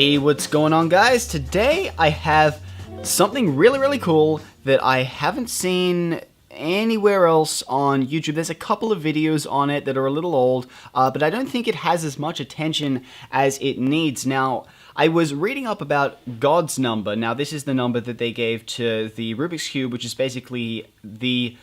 Hey, what's going on, guys? Today I have something really cool that I haven't seen anywhere else on YouTube. There's a couple of videos on it that are a little old, but I don't think it has as much attention as it needs. Now, I was reading up about God's number. Now, this is the number that they gave to the Rubik's Cube, which is basically the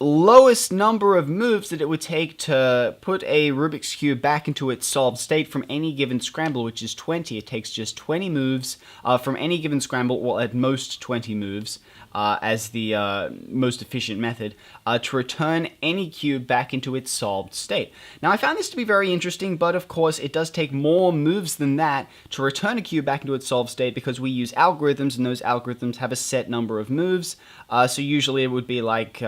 lowest number of moves that it would take to put a Rubik's Cube back into its solved state from any given scramble, which is 20. It takes just 20 moves from any given scramble, well, at most 20 moves, as the most efficient method, to return any cube back into its solved state. Now, I found this to be very interesting, but of course, it does take more moves than that to return a cube back into its solved state because we use algorithms, and those algorithms have a set number of moves. So usually it would be like,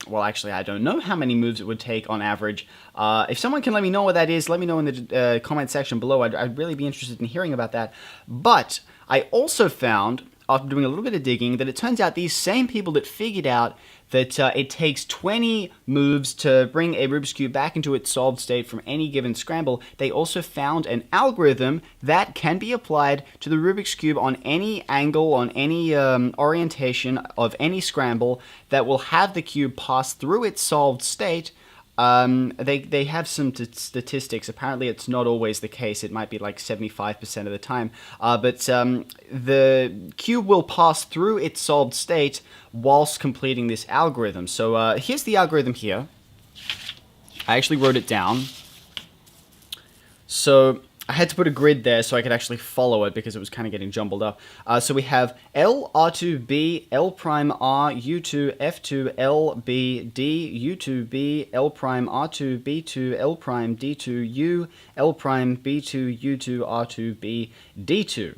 well, actually, I don't know how many moves it would take on average. If someone can let me know what that is, let me know in the comment section below. I'd really be interested in hearing about that. But I also found, after doing a little bit of digging, that it turns out these same people that figured out that it takes 20 moves to bring a Rubik's Cube back into its solved state from any given scramble, they also found an algorithm that can be applied to the Rubik's Cube on any angle, on any orientation of any scramble that will have the cube pass through its solved state. They have some statistics. Apparently, it's not always the case. It might be like 75% of the time. But the cube will pass through its solved state whilst completing this algorithm. So here's the algorithm here. I actually wrote it down. So I had to put a grid there so I could actually follow it because it was kind of getting jumbled up. So we have L, R2, B, L prime, R, U2, F2, L, B, D, U2, B, L prime, R2, B2, L prime, D2, U, L prime, B2, U2, R2, B, D2.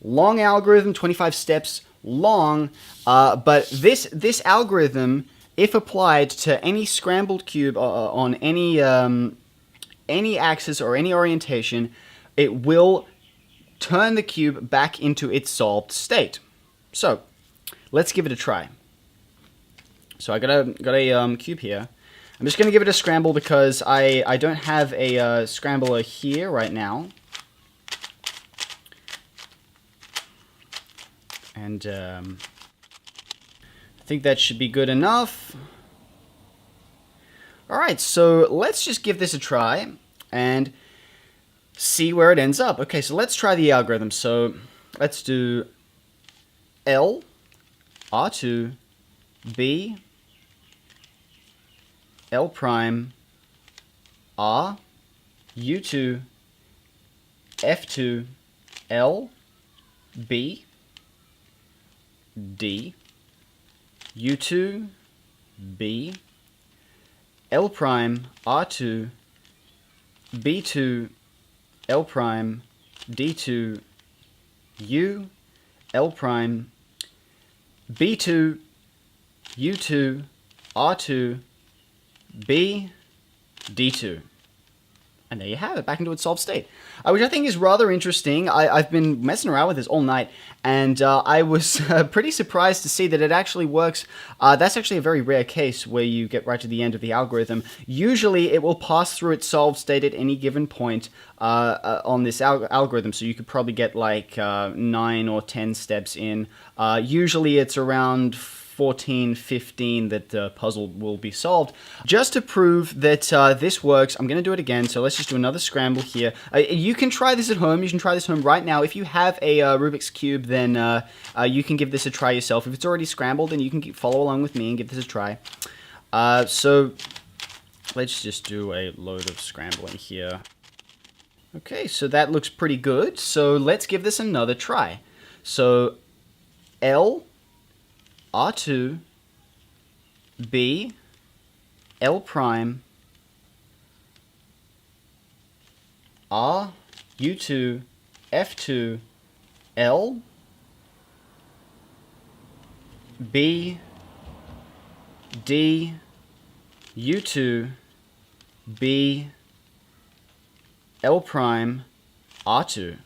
Long algorithm, 25 steps long, but this algorithm, if applied to any scrambled cube on any axis or any orientation, it will turn the cube back into its solved state. So let's give it a try. So I got a cube here. I'm just going to give it a scramble because I don't have a scrambler here right now. And I think that should be good enough. Alright, so let's just give this a try and see where it ends up. Okay, so let's try the algorithm. So let's do L, R2, B, L prime, R, U2, F2, L, B, D, U2, B, L prime, R2, B2, L prime, D2, U, L prime, B2, U2, R2, B, D2. And there you have it, back into its solved state, which I think is rather interesting. I've been messing around with this all night, and I was pretty surprised to see that it actually works. That's actually a very rare case where you get right to the end of the algorithm. Usually, it will pass through its solved state at any given point on this algorithm, so you could probably get like 9 or 10 steps in. Usually, it's around 14, 15 that the puzzle will be solved. Just to prove that this works, I'm going to do it again. So let's just do another scramble here. You can try this at home. You can try this at home right now. If you have a Rubik's Cube, then you can give this a try yourself. If it's already scrambled, then you can follow along with me and give this a try. So let's just do a load of scrambling here. Okay, so that looks pretty good. So let's give this another try. So L, R2, B, L prime, R, U2, F2, L, B, D, U2, B, L prime, R2.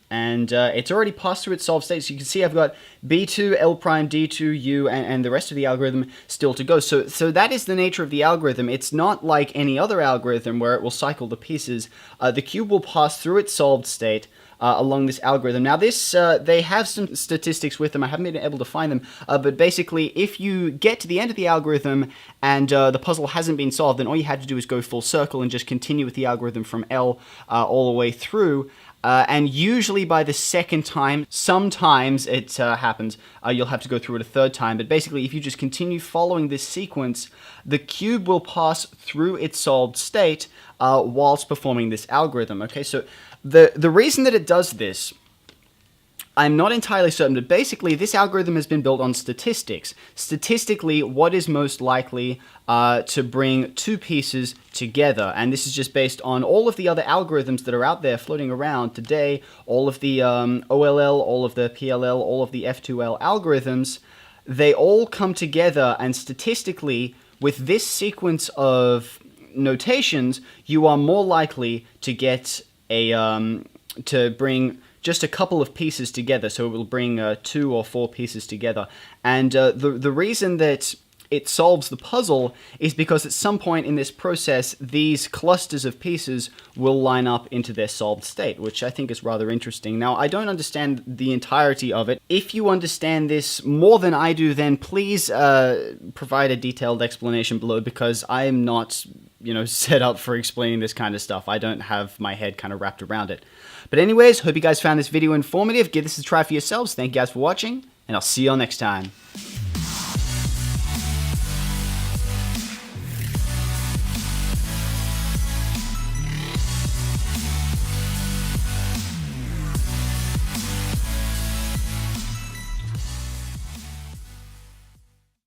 And it's already passed through its solved state. So you can see I've got B2, L prime, D2, U, and the rest of the algorithm still to go. So that is the nature of the algorithm. It's not like any other algorithm where it will cycle the pieces. The cube will pass through its solved state along this algorithm. Now this, they have some statistics with them. I haven't been able to find them. But basically, if you get to the end of the algorithm and the puzzle hasn't been solved, then all you had to do is go full circle and just continue with the algorithm from L all the way through. And usually by the second time, sometimes it happens, you'll have to go through it a third time. But basically, if you just continue following this sequence, the cube will pass through its solved state whilst performing this algorithm. Okay, so the reason that it does this, I'm not entirely certain, but basically this algorithm has been built on statistics. Statistically, what is most likely to bring two pieces together? And this is just based on all of the other algorithms that are out there floating around today, all of the OLL, all of the PLL, all of the F2L algorithms. They all come together, and statistically, with this sequence of notations, you are more likely to get a, to bring just a couple of pieces together, so it will bring 2 or 4 pieces together. And the reason that it solves the puzzle is because at some point in this process, these clusters of pieces will line up into their solved state, which I think is rather interesting. Now, I don't understand the entirety of it. If you understand this more than I do, then please provide a detailed explanation below, because I am not, set up for explaining this kind of stuff. I don't have my head kind of wrapped around it. But anyways, hope you guys found this video informative. Give this a try for yourselves. Thank you guys for watching, and I'll see you all next time.